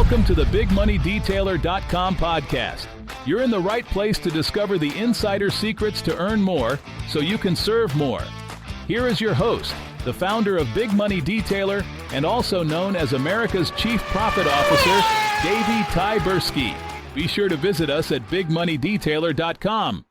Welcome to the BigMoneyDetailer.com podcast. You're in the right place to discover the insider secrets to earn more so you can serve more. Here is your host, the founder of Big Money Detailer and also known as America's Chief Profit Officer, Davey Tyberski. Be sure to visit us at BigMoneyDetailer.com.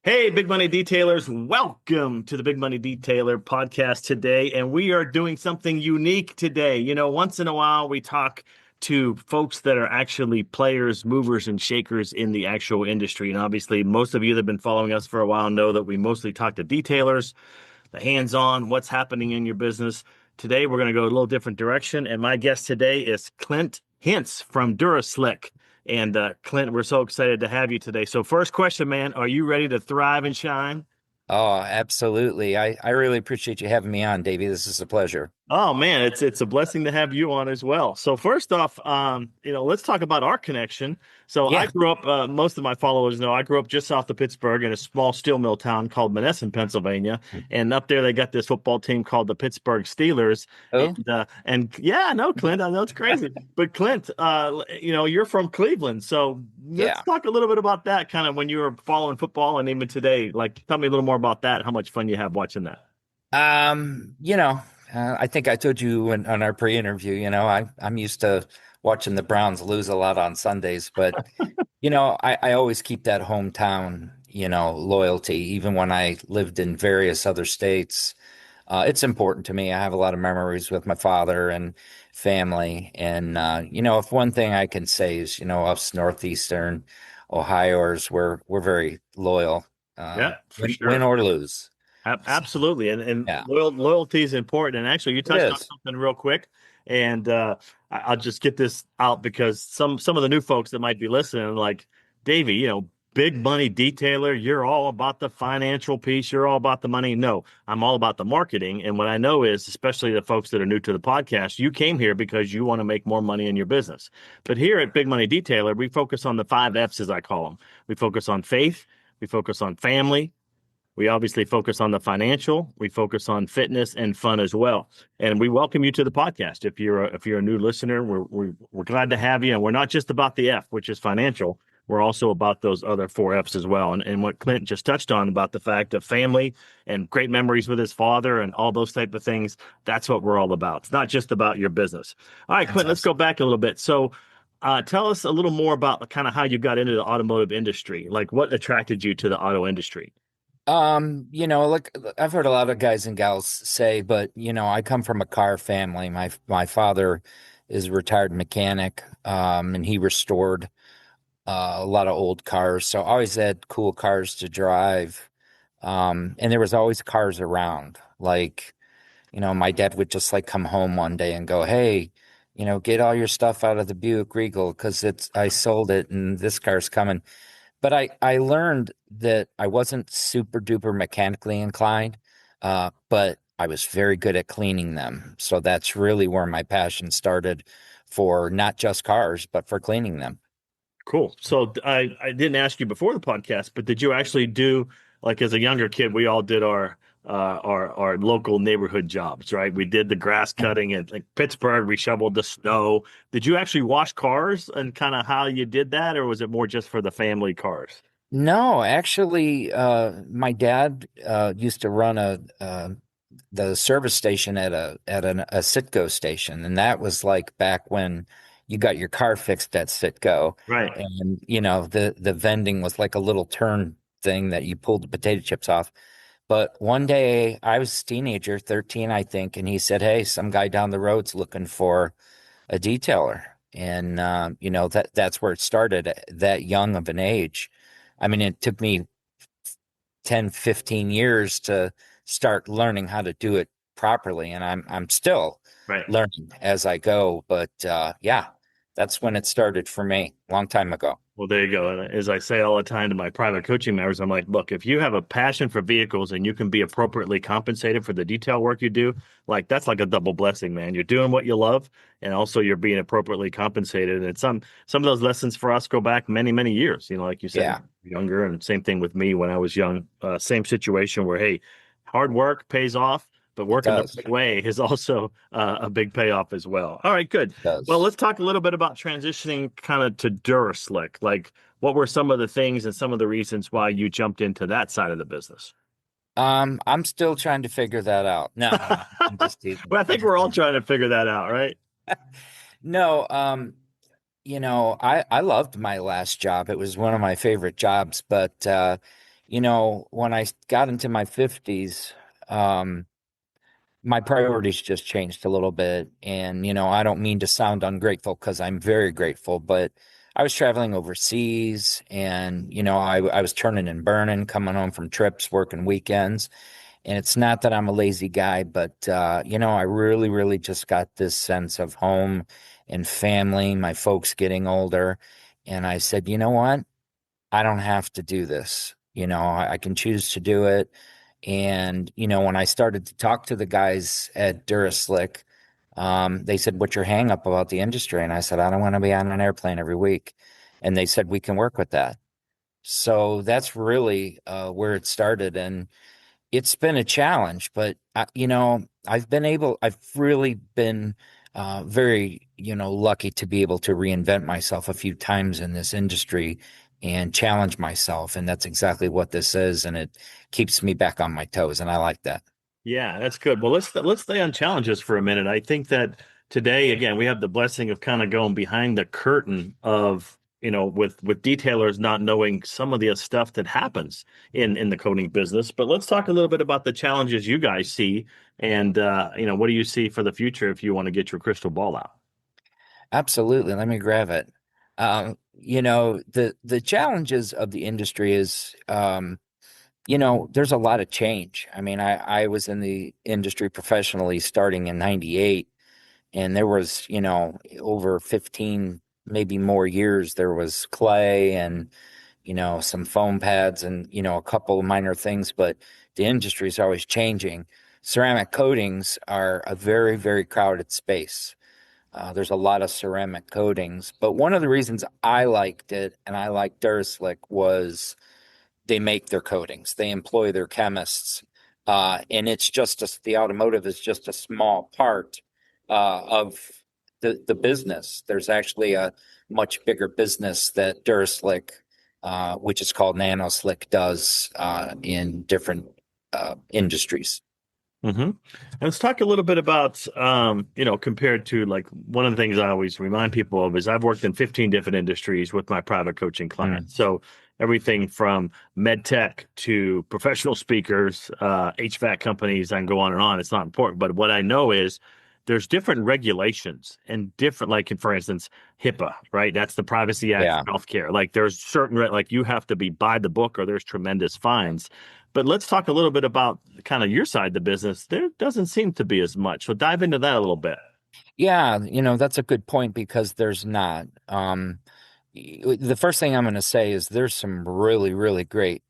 Hey, Big Money Detailers, welcome to the Big Money Detailer podcast today. And we are doing something unique today. You know, once in a while, we talk to folks that are actually players, movers, and shakers in the actual industry. And obviously, most of you that have been following us for a while know that we mostly talk to detailers, the hands-on, what's happening in your business. Today, we're going to go a little different direction. And my guest today is Clint Hintz from DuraSlic. And Clint, we're so excited to have you today. So first question, man, are you ready to thrive and shine? Oh, absolutely. I really appreciate you having me on, Davey. This is a pleasure. Oh man, it's a blessing to have you on as well. So first off, let's talk about our connection. So Yeah. I grew up, most of my followers know, I grew up just south of Pittsburgh in a small steel mill town called Monessen, Pennsylvania. And up there, they got this football team called the Pittsburgh Steelers. Oh, And yeah, no, Clint, I know it's crazy, but Clint, you're from Cleveland. So let's yeah. talk a little bit about that kind of when you were following football and even today. Like, tell me a little more about that, how much fun you have watching that. I think I told you on our pre-interview, I'm used to watching the Browns lose a lot on Sundays, but, I always keep that hometown, loyalty, even when I lived in various other states. It's important to me. I have a lot of memories with my father and family. And, if one thing I can say is, us Northeastern Ohioers, we're very loyal, Yeah, for sure. win or lose. Absolutely. And Yeah, loyalty is important. And actually, you touched on something real quick. And I'll just get this out because some of the new folks that might be listening, like, Davey, big money detailer, you're all about the financial piece. You're all about the money. No, I'm all about the marketing. And what I know is, especially the folks that are new to the podcast, you came here because you want to make more money in your business. But here at Big Money Detailer, we focus on the 5 F's, as I call them. We focus on faith. We focus on family. We obviously focus on the financial. We focus on fitness and fun as well. And we welcome you to the podcast. If you're a new listener, we're glad to have you. And we're not just about the F, which is financial. We're also about those other 4 F's as well. And what Clint just touched on about the fact of family and great memories with his father and all those type of things. That's what we're all about. It's not just about your business. All right, Clint, let's go back a little bit. So tell us a little more about kind of how you got into the automotive industry. Like what attracted you to the auto industry? Look, I've heard a lot of guys and gals say, but I come from a car family. My father is a retired mechanic, and he restored a lot of old cars. So I always had cool cars to drive. And there was always cars around. Like, my dad would just like come home one day and go, "Hey, get all your stuff out of the Buick Regal because I sold it and this car's coming." But I learned that I wasn't super duper mechanically inclined, but I was very good at cleaning them. So that's really where my passion started for not just cars, but for cleaning them. Cool. So I didn't ask you before the podcast, but did you actually do, like as a younger kid, we all did our local neighborhood jobs, right? We did the grass cutting at like Pittsburgh. We shoveled the snow. Did you actually wash cars and kind of how you did that, or was it more just for the family cars? No, actually, my dad used to run the service station at a Citgo station, and that was like back when you got your car fixed at Citgo, Right. and the vending was like a little turn thing that you pulled the potato chips off. But one day I was a teenager, 13, I think, and he said, "Hey, some guy down the road's looking for a detailer." And that's where it started at that young of an age. I mean, it took me 10, 15 years to start learning how to do it properly. And I'm still Right. learning as I go. But yeah, that's when it started for me a long time ago. Well, there you go. And as I say all the time to my private coaching members, I'm like, look, if you have a passion for vehicles and you can be appropriately compensated for the detail work you do, like that's like a double blessing, man. You're doing what you love, and also you're being appropriately compensated. And some of those lessons for us go back many, many years. Like you said, Yeah. younger, and same thing with me when I was young. Same situation where, hey, hard work pays off, but working the right way is also a big payoff as well. All right, good. Well, let's talk a little bit about transitioning kind of to DuraSlic. Like, what were some of the things and some of the reasons why you jumped into that side of the business? I'm still trying to figure that out. No, I'm just teasing. Well, I think we're all trying to figure that out, right? No, I loved my last job. It was one of my favorite jobs, but when I got into my 50s, my priorities just changed a little bit. And, I don't mean to sound ungrateful because I'm very grateful, but I was traveling overseas and, I was turning and burning, coming home from trips, working weekends. And it's not that I'm a lazy guy, but, I really, really just got this sense of home and family, my folks getting older. And I said, you know what? I don't have to do this. I can choose to do it. And, when I started to talk to the guys at DuraSlic, they said, what's your hang up about the industry? And I said, I don't want to be on an airplane every week. And they said, we can work with that. So that's really where it started. And it's been a challenge, but I've really been very, lucky to be able to reinvent myself a few times in this industry and challenge myself. And that's exactly what this is. And it keeps me back on my toes. And I like that. Yeah, that's good. Well, let's stay on challenges for a minute. I think that today, again, we have the blessing of kind of going behind the curtain of, with detailers not knowing some of the stuff that happens in the coating business. But let's talk a little bit about the challenges you guys see, and what do you see for the future if you want to get your crystal ball out? Absolutely. Let me grab it. The challenges of the industry is, there's a lot of change. I mean, I was in the industry professionally starting in 98, and there was, over 15, maybe more years, there was clay and, some foam pads and, a couple of minor things, but the industry is always changing. Ceramic coatings are a very, very crowded space. There's a lot of ceramic coatings, but one of the reasons I liked it and I liked DuraSlic was they make their coatings. They employ their chemists, and it's just the automotive is just a small part of the business. There's actually a much bigger business that DuraSlic, which is called NanoSlic, does in different industries. Mm-hmm. And let's talk a little bit about, compared to, like, one of the things I always remind people of is I've worked in 15 different industries with my private coaching clients. So everything from med tech to professional speakers, HVAC companies, I can go on and on. It's not important. But what I know is there's different regulations and different, like, for instance, HIPAA, right? That's the Privacy Act for healthcare. Like, there's certain, like, you have to be by the book or there's tremendous fines. But let's talk a little bit about kind of your side of the business. There doesn't seem to be as much. So dive into that a little bit. Yeah, that's a good point because there's not. The first thing I'm going to say is there's some really, really great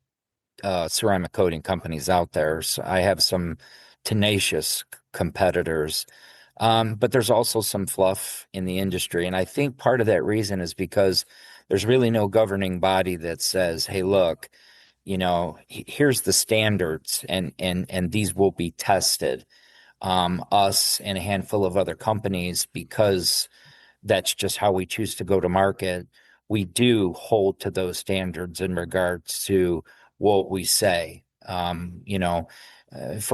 ceramic coating companies out there. So I have some tenacious competitors, but there's also some fluff in the industry. And I think part of that reason is because there's really no governing body that says, hey, look, here's the standards and these will be tested. Us and a handful of other companies, because that's just how we choose to go to market. We do hold to those standards in regards to what we say. For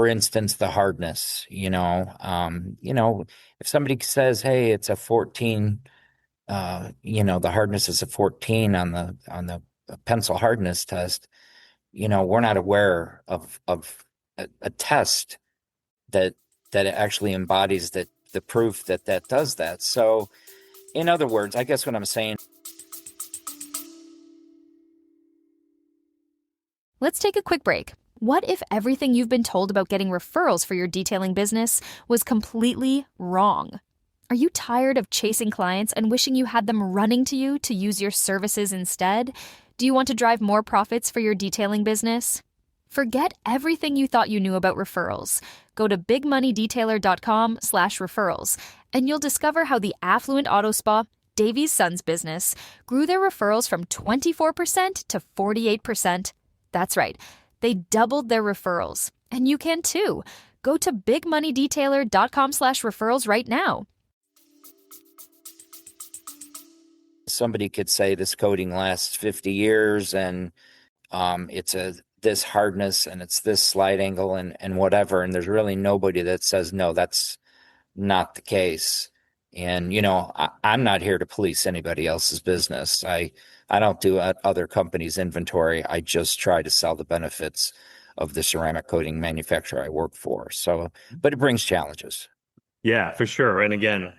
instance, the hardness, if somebody says, hey, it's a 14, the hardness is a 14 on the pencil hardness test, we're not aware of a test that actually embodies the proof that does that. So in other words, I guess what I'm saying. Let's take a quick break. What if everything you've been told about getting referrals for your detailing business was completely wrong? Are you tired of chasing clients and wishing you had them running to you to use your services instead? Do you want to drive more profits for your detailing business? Forget everything you thought you knew about referrals. Go to bigmoneydetailer.com/referrals, and you'll discover how the affluent auto spa, Davy's Son's business, grew their referrals from 24% to 48%. That's right. They doubled their referrals. And you can too. Go to bigmoneydetailer.com/referrals right now. Somebody could say this coating lasts 50 years and it's this hardness and it's this slide angle and whatever. And there's really nobody that says, no, that's not the case. And, I'm not here to police anybody else's business. I don't do other companies' inventory. I just try to sell the benefits of the ceramic coating manufacturer I work for. So, but it brings challenges. Yeah, for sure. And again,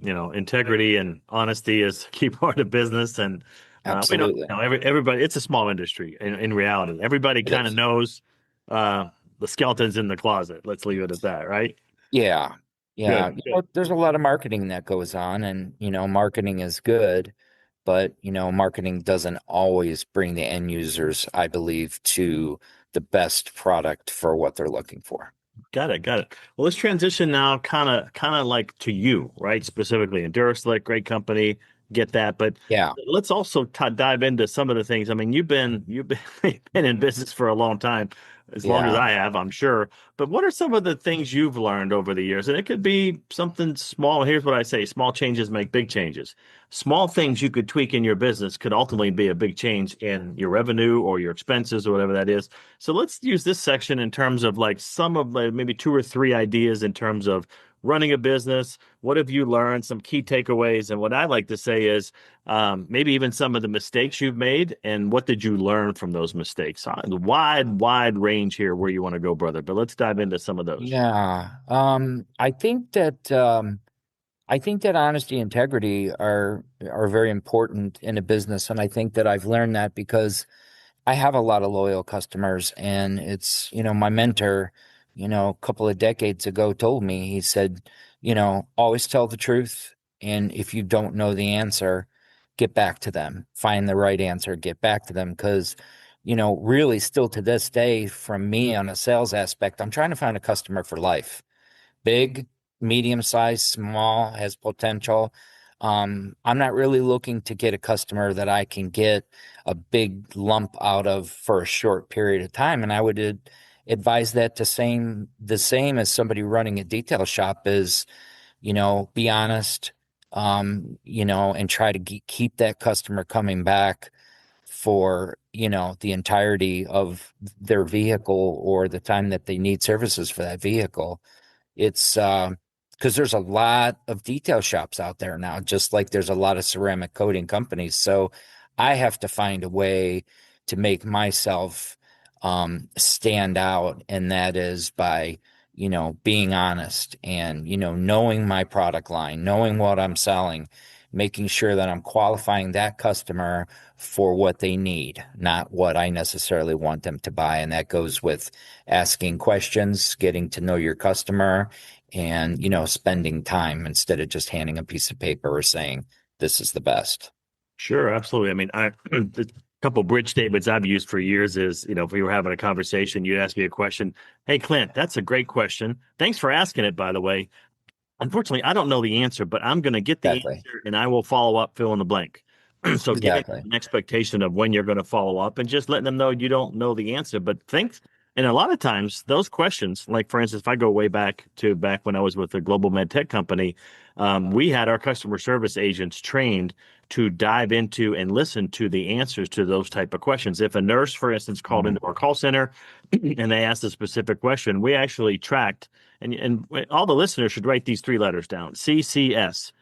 integrity and honesty is a key part of business. And Absolutely. Everybody, it's a small industry in reality. Everybody kind of knows the skeletons in the closet. Let's leave it at that, right? Yeah. Yeah. Good. There's a lot of marketing that goes on, and, marketing is good, but, marketing doesn't always bring the end users, I believe, to the best product for what they're looking for. Got it. Well, let's transition now, kind of like to you, right? Specifically in DuraSlic, great company, get that. But yeah, let's also dive into some of the things. I mean, you've been in business for a long time, as long as I have, I'm sure. But what are some of the things you've learned over the years? And it could be something small. Here's what I say: small changes make big changes. Small things you could tweak in your business could ultimately be a big change in your revenue or your expenses or whatever that is. So let's use this section in terms of like some of maybe 2 or 3 ideas in terms of running a business. What have you learned? Some key takeaways. And what I like to say is maybe even some of the mistakes you've made and what did you learn from those mistakes? Wide range here where you want to go, brother. But let's dive into some of those. Yeah. I think that honesty and integrity are very important in a business. And I think that I've learned that because I have a lot of loyal customers, and it's, my mentor, a couple of decades ago told me, he said, always tell the truth. And if you don't know the answer, get back to them, find the right answer, get back to them. Because, really still to this day, from me on a sales aspect, I'm trying to find a customer for life. Big, medium size, small, has potential. I'm not really looking to get a customer that I can get a big lump out of for a short period of time. And I would advise that the same as somebody running a detail shop is, be honest, and try to keep that customer coming back for, the entirety of their vehicle or the time that they need services for that vehicle. It's because there's a lot of detail shops out there now, just like there's a lot of ceramic coating companies. So I have to find a way to make myself stand out. And that is by, being honest and, knowing my product line, knowing what I'm selling, making sure that I'm qualifying that customer for what they need, not what I necessarily want them to buy. And that goes with asking questions, getting to know your customer, and, spending time instead of just handing a piece of paper or saying, this is the best. Sure, absolutely. I mean, the couple bridge statements I've used for years is, if we were having a conversation, you'd ask me a question. Hey, Clint, that's a great question. Thanks for asking it, by the way. Unfortunately, I don't know the answer, but I'm going to get the answer and I will follow up, fill in the blank. So giving an expectation of when you're going to follow up and just letting them know you don't know the answer. But and a lot of times those questions, like for instance, if I go way back when I was with a global med tech company, we had our customer service agents trained to dive into and listen to the answers to those type of questions. If a nurse, for instance, called into our call center and they asked a specific question, we actually tracked, and all the listeners should write these 3 letters down: CCS.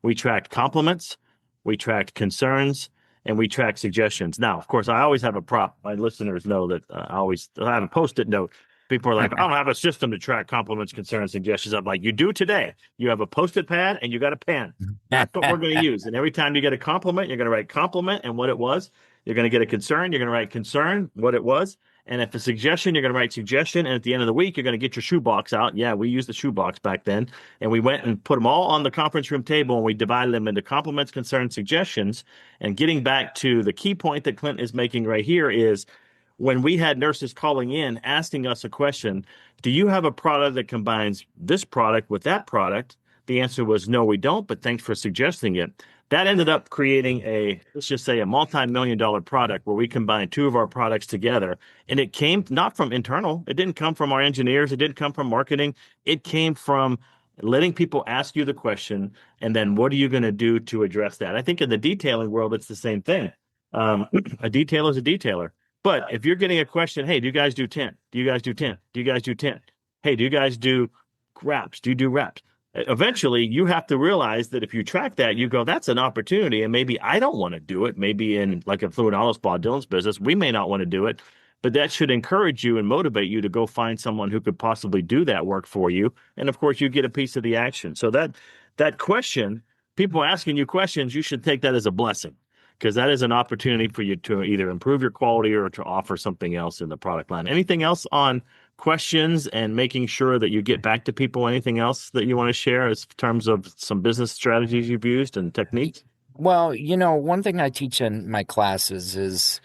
We tracked compliments, we tracked concerns, and we track suggestions. Now, of course, I always have a prop. My listeners know that I have a Post-it note. People are like, I don't have a system to track compliments, concerns, suggestions. I'm like, you do today. You have a Post-it pad and you got a pen. That's what we're going to use. And every time you get a compliment, you're going to write compliment and what it was. You're going to get a concern. You're going to write concern, what it was. And if a suggestion, you're going to write suggestion. And at the end of the week, you're going to get your shoebox out. Yeah, we used the shoebox back then. And we went and put them all on the conference room table and we divided them into compliments, concerns, suggestions. And getting back to the key point that Clint is making right here is when we had nurses calling in asking us a question, do you have a product that combines this product with that product? The answer was no, we don't, but thanks for suggesting it. That ended up creating let's just say a multi-million-dollar product where we combined two of our products together. And it came not from internal. It didn't come from our engineers. It didn't come from marketing. It came from letting people ask you the question, and then what are you going to do to address that? I think in the detailing world, it's the same thing. A detailer is a detailer. But if you're getting a question, hey, do you guys do tint? Do you guys do tint? Do you guys do tint? Hey, do you guys do wraps? Do you do wraps? Eventually, you have to realize that if you track that, you go, that's an opportunity. And maybe I don't want to do it. Maybe in like a fluid auto spa, Dylan's business, we may not want to do it. But that should encourage you and motivate you to go find someone who could possibly do that work for you. And of course, you get a piece of the action. So that question, people asking you questions, you should take that as a blessing, because that is an opportunity for you to either improve your quality or to offer something else in the product line. Anything else on questions and making sure that you get back to people? Anything else that you want to share as terms of some business strategies you've used and techniques? Well, one thing I teach in my classes is,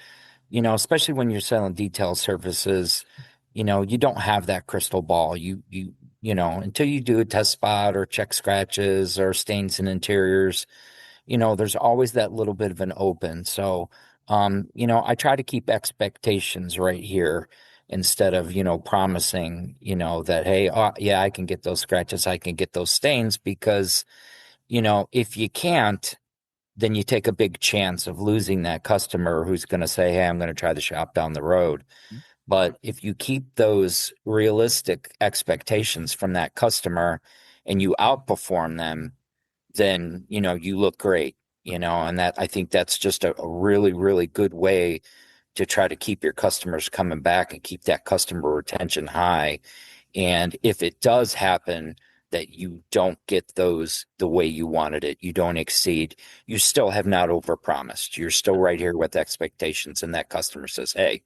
especially when you're selling detail services, you don't have that crystal ball. Until you do a test spot or check scratches or stains in interiors, there's always that little bit of an open. So, I try to keep expectations right here instead of, promising, that, hey, yeah, I can get those scratches, I can get those stains, because, if you can't, then you take a big chance of losing that customer who's going to say, hey, I'm going to try the shop down the road. But if you keep those realistic expectations from that customer and you outperform them, then, you look great, and that, I think that's just a really, really good way to try to keep your customers coming back and keep that customer retention high. And if it does happen that you don't get those the way you wanted it, you don't exceed, you still have not overpromised. You're still right here with expectations. And that customer says, hey,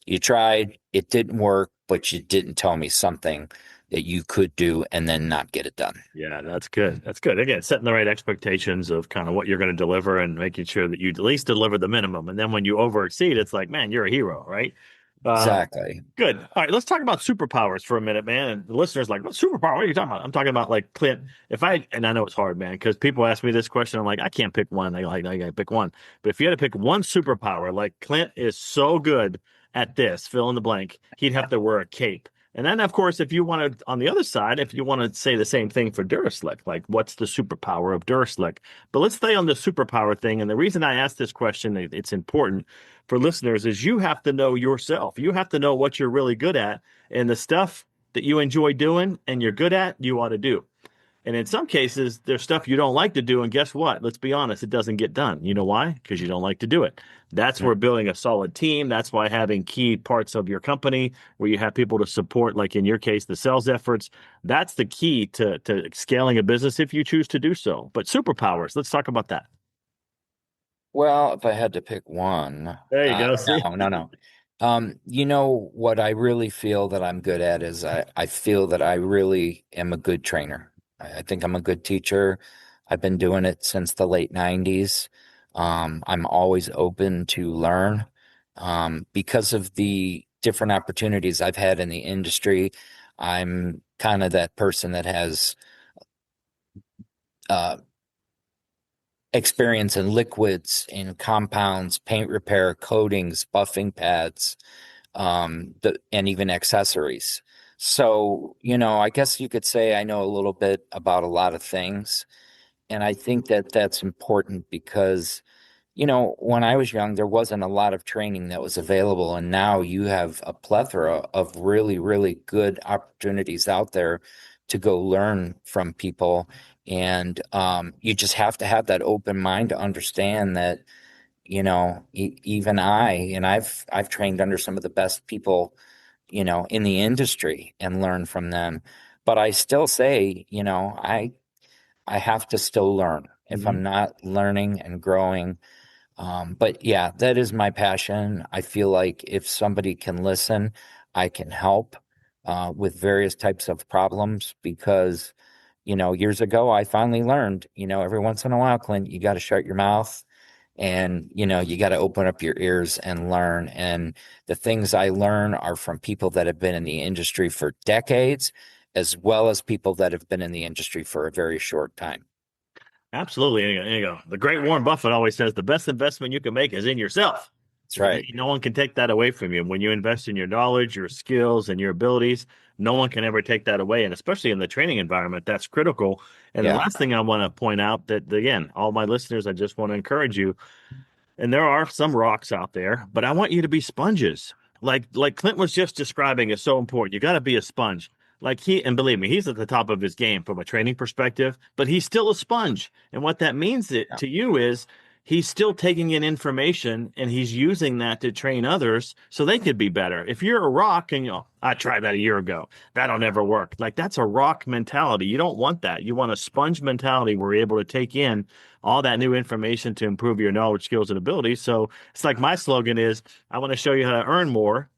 you tried, it didn't work, but you didn't tell me something that you could do and then not get it done. Yeah, that's good. That's good. Again, setting the right expectations of kind of what you're going to deliver and making sure that you at least deliver the minimum. And then when you over exceed, it's like, man, you're a hero, right? Exactly. Good. All right, let's talk about superpowers for a minute, man. And the listeners like, what superpower? What are you talking about? I'm talking about like Clint. And I know it's hard, man, because people ask me this question. I'm like, I can't pick one. They like, I got to pick one. But if you had to pick one superpower, like Clint is so good at this, fill in the blank, he'd have to wear a cape. And then, of course, if you want to, on the other side, if you want to say the same thing for DuraSlic, like what's the superpower of DuraSlic? But let's stay on the superpower thing. And the reason I asked this question, it's important for listeners, is you have to know yourself. You have to know what you're really good at, and the stuff that you enjoy doing and you're good at, you ought to do. And in some cases, there's stuff you don't like to do. And guess what? Let's be honest, it doesn't get done. You know why? Because you don't like to do it. That's where building a solid team. That's why having key parts of your company where you have people to support, like in your case, the sales efforts. That's the key to scaling a business if you choose to do so. But superpowers, let's talk about that. Well, if I had to pick one, there you go. See? No. What I really feel that I'm good at is I feel that I really am a good trainer. I think I'm a good teacher. I've been doing it since the late 90s. I'm always open to learn because of the different opportunities I've had in the industry. I'm kind of that person that has experience in liquids, in compounds, paint repair, coatings, buffing pads, and even accessories. So, I guess you could say I know a little bit about a lot of things. And I think that that's important because, when I was young, there wasn't a lot of training that was available. And now you have a plethora of really, really good opportunities out there to go learn from people. And you just have to have that open mind to understand that, even I've trained under some of the best people, in the industry and learn from them. But I still say, I have to still learn if I'm not learning and growing. But yeah, that is my passion. I feel like if somebody can listen, I can help with various types of problems because, years ago, I finally learned, every once in a while, Clint, you got to shut your mouth and, you got to open up your ears and learn. And the things I learn are from people that have been in the industry for decades, as well as people that have been in the industry for a very short time. Absolutely. There you go. The great Warren Buffett always says the best investment you can make is in yourself. That's right. No one can take that away from you. When you invest in your knowledge, your skills, and your abilities, no one can ever take that away. And especially in the training environment, that's critical. And the Yeah. last thing I want to point out that, again, all my listeners, I just want to encourage you. And there are some rocks out there, but I want you to be sponges. Like Clint was just describing is so important. You got to be a sponge. And believe me, he's at the top of his game from a training perspective, but he's still a sponge. And what that means to you is he's still taking in information and he's using that to train others so they could be better. If you're a rock and I tried that a year ago, that'll never work. Like that's a rock mentality. You don't want that. You want a sponge mentality where you're able to take in all that new information to improve your knowledge, skills, and abilities. So it's like my slogan is, I want to show you how to earn more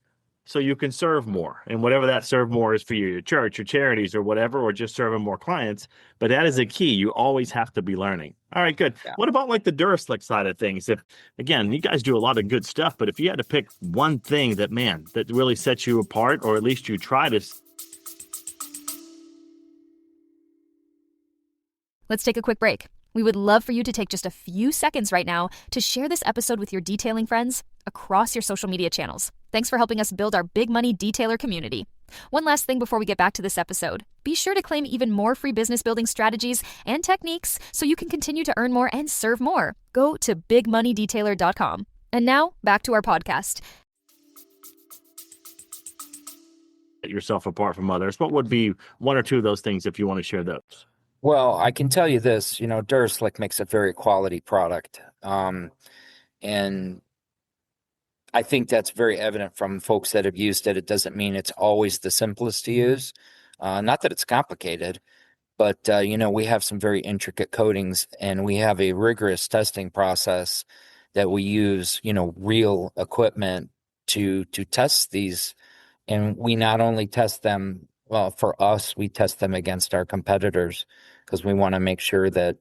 so you can serve more. And whatever that serve more is for you, your church, your charities, or whatever, or just serving more clients. But that is a key. You always have to be learning. All right, good. Yeah. What about like the DuraSlic side of things? If, again, you guys do a lot of good stuff, but if you had to pick one thing that, man, that really sets you apart, or at least you try to. Let's take a quick break. We would love for you to take just a few seconds right now to share this episode with your detailing friends across your social media channels. Thanks for helping us build our big money detailer community. One last thing before we get back to this episode. Be sure to claim even more free business building strategies and techniques so you can continue to earn more and serve more. Go to bigmoneydetailer.com. And now, back to our podcast. Yourself apart from others. What would be one or two of those things if you want to share those? Well, I can tell you this, DuraSlic makes a very quality product. And I think that's very evident from folks that have used it. It doesn't mean it's always the simplest to use. Not that it's complicated, but, we have some very intricate coatings and we have a rigorous testing process that we use, real equipment to test these. And we not only test them, well, for us, we test them against our competitors because we want to make sure that,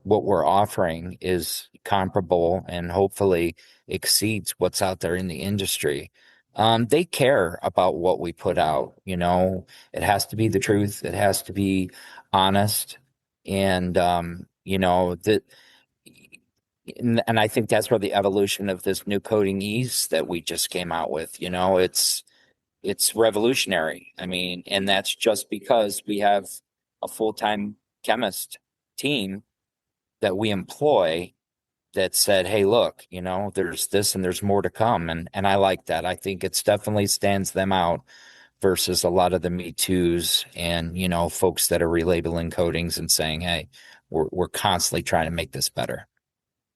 what we're offering is comparable and hopefully exceeds what's out there in the industry. They care about what we put out. It has to be the truth. It has to be honest. And, that, and I think that's where the evolution of this new coating ease that we just came out with, it's revolutionary. I mean, and that's just because we have a full-time chemist team that we employ that said, hey, look, there's this and there's more to come. And I like that. I think it's definitely stands them out versus a lot of the Me Too's and, folks that are relabeling coatings and saying, hey, we're constantly trying to make this better.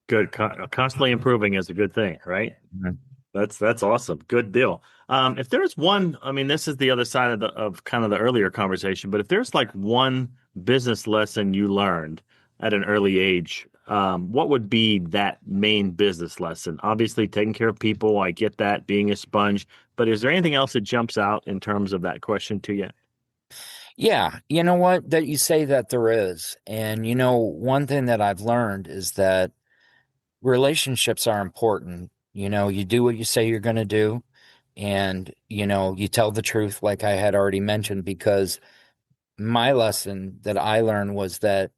Good. Constantly improving is a good thing, right? Mm-hmm. That's awesome. Good deal. If there's one, I mean, this is the other side of kind of the earlier conversation, but if there's like one business lesson you learned at an early age, what would be that main business lesson? Obviously, taking care of people, I get that, being a sponge, but is there anything else that jumps out in terms of that question to you? Yeah, you know what? That you say that there is. And, one thing that I've learned is that relationships are important. You do what you say you're going to do. And, you tell the truth, like I had already mentioned, because my lesson that I learned was that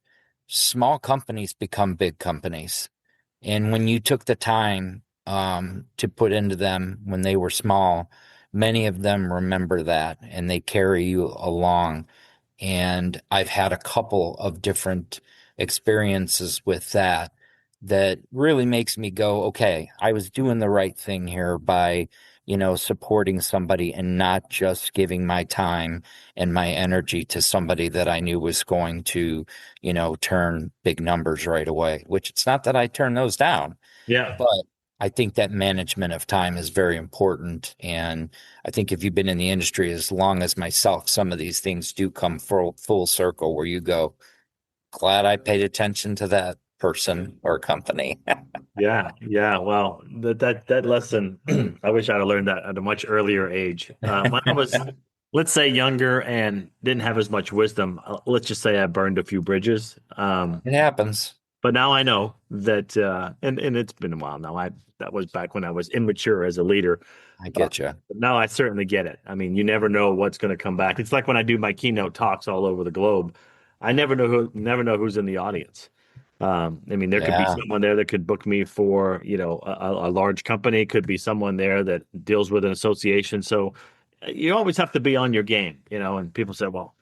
small companies become big companies. And when you took the time to put into them when they were small, many of them remember that and they carry you along. And I've had a couple of different experiences with that really makes me go, okay, I was doing the right thing here by, supporting somebody and not just giving my time and my energy to somebody that I knew was going to, turn big numbers right away, which it's not that I turn those down. Yeah. But I think that management of time is very important. And I think if you've been in the industry as long as myself, some of these things do come full circle where you go, glad I paid attention to that person or company. Yeah. Well, that lesson, I wish I'd have learned that at a much earlier age. When I was, let's say, younger and didn't have as much wisdom, let's just say I burned a few bridges. It happens. But now I know that, and it's been a while now. That was back when I was immature as a leader. I get you. But now I certainly get it. I mean, you never know what's going to come back. It's like when I do my keynote talks all over the globe. I never know who's in the audience. I mean, there could be Yeah. someone there that could book me for, a large company. Could be someone there that deals with an association. So you always have to be on your game, and people say, well,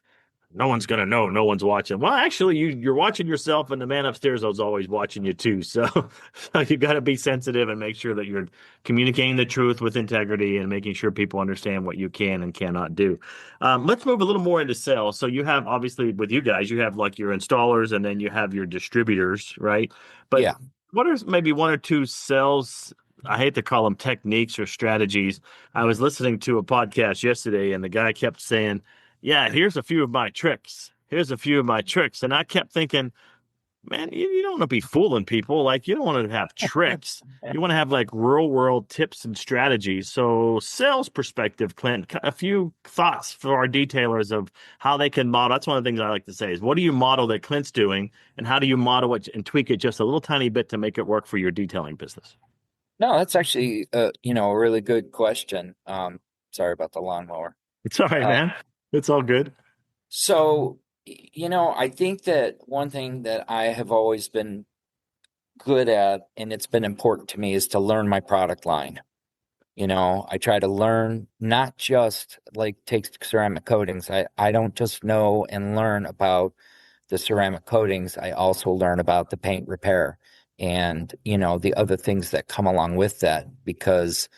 no one's gonna know. No one's watching. Well, actually, you're watching yourself, and the man upstairs is always watching you too. So, so you got to be sensitive and make sure that you're communicating the truth with integrity and making sure people understand what you can and cannot do. Let's move a little more into sales. So you have obviously with you guys, you have like your installers, and then you have your distributors, right? But Yeah. what are maybe one or two sales? I hate to call them techniques or strategies. I was listening to a podcast yesterday, and the guy kept saying, yeah, here's a few of my tricks. Here's a few of my tricks. And I kept thinking, man, you don't want to be fooling people. Like, you don't want to have tricks. You want to have like real world tips and strategies. So, sales perspective, Clint, a few thoughts for our detailers of how they can model. That's one of the things I like to say is what do you model that Clint's doing, and how do you model it and tweak it just a little tiny bit to make it work for your detailing business? No, that's actually, a really good question. Sorry about the lawnmower. It's all right, Uh, man. It's all good. so, I think that one thing that I have always been good at, and it's been important to me, is to learn my product line. I try to learn, not just like take ceramic coatings. I don't just know and learn about the ceramic coatings. I also learn about the paint repair and, the other things that come along with that, because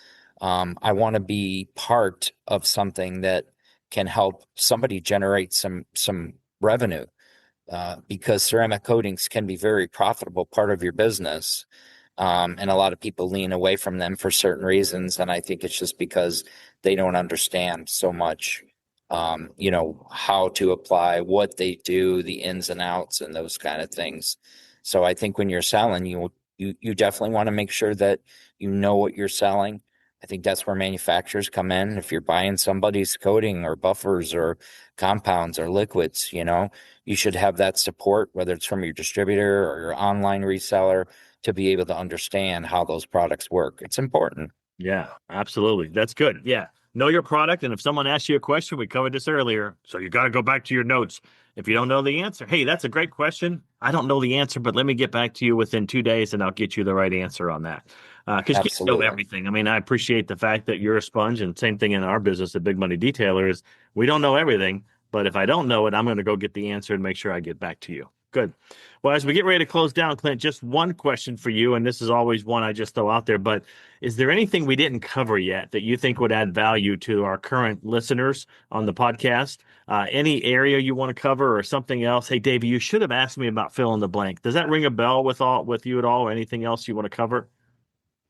I want to be part of something that can help somebody generate some revenue, because ceramic coatings can be very profitable part of your business. And a lot of people lean away from them for certain reasons. And I think it's just because they don't understand so much, how to apply, what they do, the ins and outs, and those kind of things. So I think when you're selling, you definitely want to make sure that you know what you're selling. I think that's where manufacturers come in. If you're buying somebody's coating or buffers or compounds or liquids, you should have that support, whether it's from your distributor or your online reseller, to be able to understand how those products work. It's important. Yeah, absolutely. That's good. Yeah. Know your product. And if someone asks you a question, we covered this earlier. So you got to go back to your notes. If you don't know the answer, hey, that's a great question. I don't know the answer, but let me get back to you within 2 days and I'll get you the right answer on that. Because you can't know Absolutely. everything. I mean, I appreciate the fact that you're a sponge, and same thing in our business at Big Money Detailer is we don't know everything, but if I don't know it, I'm going to go get the answer and make sure I get back to you. Good. Well, as we get ready to close down, Clint, just one question for you, and this is always one I just throw out there, but is there anything we didn't cover yet that you think would add value to our current listeners on the podcast? Any area you want to cover or something else? Hey, Davey, you should have asked me about fill in the blank. Does that ring a bell with you at all, or anything else you want to cover?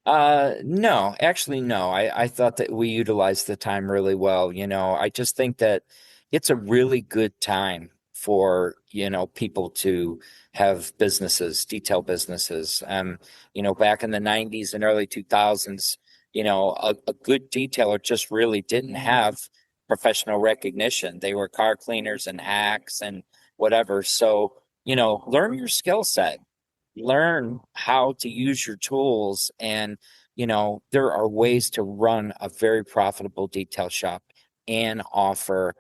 No, actually, no. I thought that we utilized the time really well. I just think that it's a really good time for, people to have businesses, detail businesses. Back in the 90s and early 2000s, a good detailer just really didn't have professional recognition. They were car cleaners and hacks and whatever. So, learn your skill set, learn how to use your tools, and there are ways to run a very profitable detail shop and offer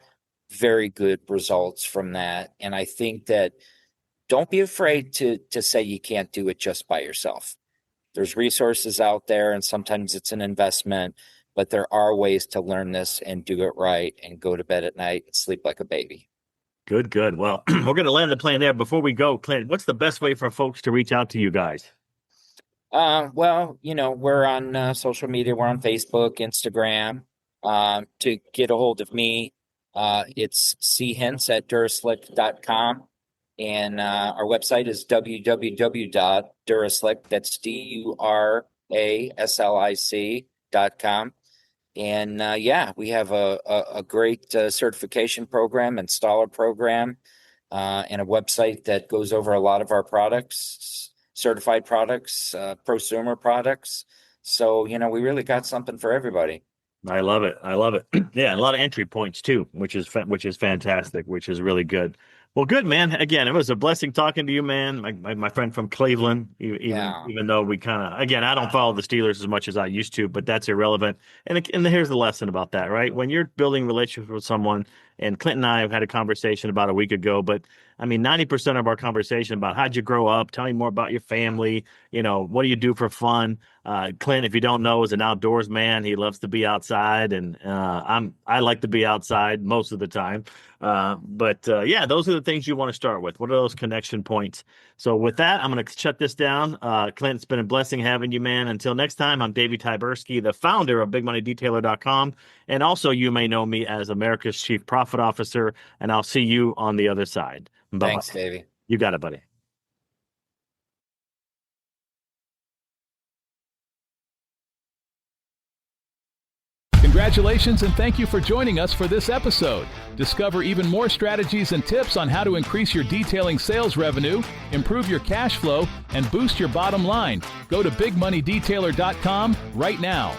very good results from that. And I think that don't be afraid to say you can't do it just by yourself. There's resources out there, and sometimes it's an investment, but there are ways to learn this and do it right and go to bed at night and sleep like a baby. Good, good. Well, we're going to land the plane there. Before we go, Clint, what's the best way for folks to reach out to you guys? Well, we're on social media. We're on Facebook, Instagram. To get a hold of me, it's chintz at duraslic.com. And our website is www.duraslic. That's DURASLIC.com. And we have a great certification program, installer program, and a website that goes over a lot of our products, certified products, prosumer products. So, we really got something for everybody. I love it. I love it. Yeah, a lot of entry points too, which is fantastic, which is really good. Well, good, man. Again, it was a blessing talking to you, man. My friend from Cleveland, even though we kind of, again, I don't follow the Steelers as much as I used to, but that's irrelevant. And here's the lesson about that, right? When you're building relationships with someone, and Clint and I have had a conversation about a week ago, but I mean, 90% of our conversation about how'd you grow up, tell me more about your family, what do you do for fun? Clint, if you don't know, is an outdoors man. He loves to be outside, and I like to be outside most of the time. But yeah, those are the things you want to start with. What are those connection points? So with that, I'm going to shut this down. Clint, it's been a blessing having you, man. Until next time, I'm Davey Tyberski, the founder of BigMoneyDetailer.com. And also, you may know me as America's Chief Profit Officer, and I'll see you on the other side. Bye-bye. Thanks, Davey. You got it, buddy. Congratulations and thank you for joining us for this episode. Discover even more strategies and tips on how to increase your detailing sales revenue, improve your cash flow, and boost your bottom line. Go to BigMoneyDetailer.com right now.